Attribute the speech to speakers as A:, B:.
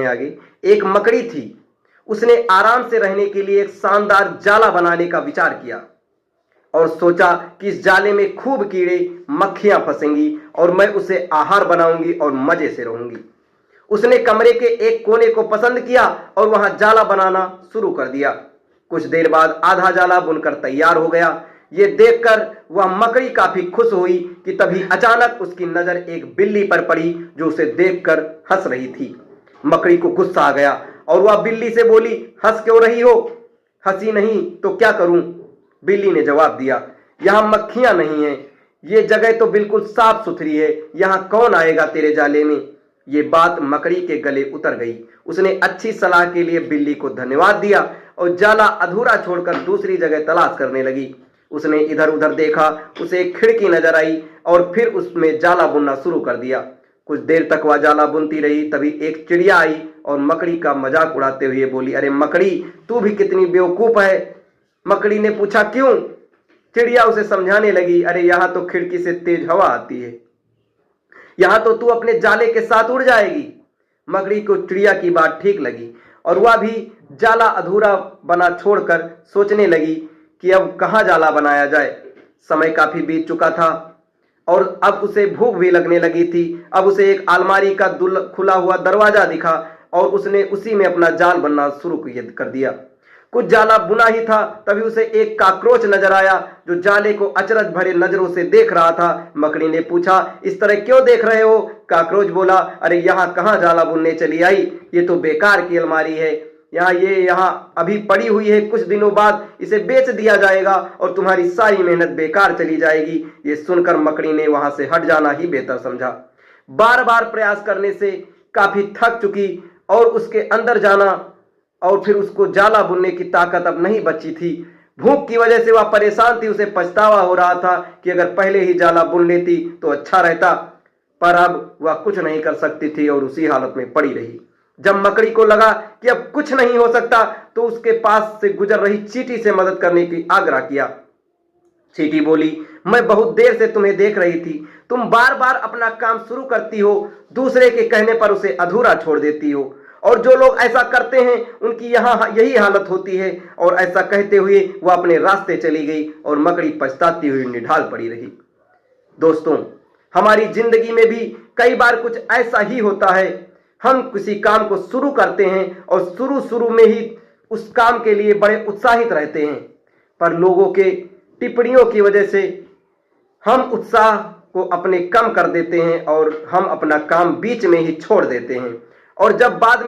A: आगे। एक मकड़ी थी, उसने आराम से रहने के लिए एक शानदार जाला बनाने का विचार किया और सोचा कि इस जाले में खूब कीड़े मक्खियां फंसेंगी और मैं उसे आहार बनाऊंगी और मजे से रहूंगी। उसने कमरे के एक कोने को पसंद किया और वहां जाला बनाना शुरू कर दिया। कुछ देर बाद आधा जाला बुनकर तैयार हो गया। ये देखकर वह मकड़ी काफी खुश हुई कि तभी अचानक उसकी नजर एक बिल्ली पर पड़ी जो उसे देखकर हंस रही थी। मकड़ी को गुस्सा आ गया और वह बिल्ली से बोली, हंस क्यों रही हो? हंसी नहीं तो क्या करूं? बिल्ली ने जवाब दिया, यहां मक्खियां नहीं हैं, ये जगह तो बिल्कुल साफ सुथरी है, यहां कौन आएगा तेरे जाले में? ये बात मकड़ी के गले उतर गई। उसने अच्छी सलाह के लिए बिल्ली को धन्यवाद दिया और जाला अधूरा छोड़कर दूसरी जगह तलाश करने लगी। उसने इधर उधर देखा, उसे एक खिड़की नजर आई और फिर उसमें जाला बुनना शुरू कर दिया। कुछ देर तक वह जाला बुनती रही, तभी एक चिड़िया आई और मकड़ी का मजाक उड़ाते हुए बोली, अरे मकड़ी, तू भी कितनी बेवकूफ है। मकड़ी ने पूछा, क्यों? चिड़िया उसे समझाने लगी, अरे यहां तो खिड़की से तेज हवा आती है, यहां तो तू अपने जाले के साथ उड़ जाएगी। मकड़ी को चिड़िया की बात ठीक लगी और वह भी जाला अधूरा बना छोड़कर सोचने लगी कि अब कहां जाला बनाया जाए। समय काफी बीत चुका था और अब उसे भूख भी लगने लगी थी। अब उसे एक अलमारी का खुला हुआ दरवाजा दिखा और उसने उसी में अपना जाल बनना शुरू कर दिया। कुछ जाला बुना ही था, तभी उसे एक काकरोच नजर आया जो जाले को अचरज भरे नजरों से देख रहा था। मकड़ी ने पूछा, इस तरह क्यों देख रहे हो? काकरोच बोला, अरे यहाँ कहाँ जाला बुनने चली आई, ये तो बेकार की अलमारी है, यहाँ अभी पड़ी हुई है, कुछ दिनों बाद इसे बेच दिया जाएगा और तुम्हारी सारी मेहनत बेकार चली जाएगी। ये सुनकर मकड़ी ने वहां से हट जाना ही बेहतर समझा। बार बार प्रयास करने से काफी थक चुकी और उसके अंदर जाना और फिर उसको जाला बुनने की ताकत अब नहीं बची थी। भूख की वजह से वह परेशान थी। उसे पछतावा हो रहा था कि अगर पहले ही जाला बुन लेती तो अच्छा रहता, पर अब वह कुछ नहीं कर सकती थी और उसी हालत में पड़ी रही। जब मकड़ी को लगा कि अब कुछ नहीं हो सकता तो उसके पास से गुजर रही चींटी से मदद करने की आग्रह किया। चींटी बोली, मैं बहुत देर से तुम्हें देख रही थी, तुम बार बार अपना काम शुरू करती हो, दूसरे के कहने पर उसे अधूरा छोड़ देती हो और जो लोग ऐसा करते हैं उनकी यहाँ यही हालत होती है। और ऐसा कहते हुए वह अपने रास्ते चली गई और मकड़ी पछताती हुई निढाल पड़ी रही। दोस्तों, हमारी जिंदगी में भी कई बार कुछ ऐसा ही होता है। हम किसी काम को शुरू करते हैं और शुरू में ही उस काम के लिए बड़े उत्साहित रहते हैं, पर लोगों के टिप्पणियों की वजह से हम उत्साह को अपने कम कर देते हैं और हम अपना काम बीच में ही छोड़ देते हैं और जब बाद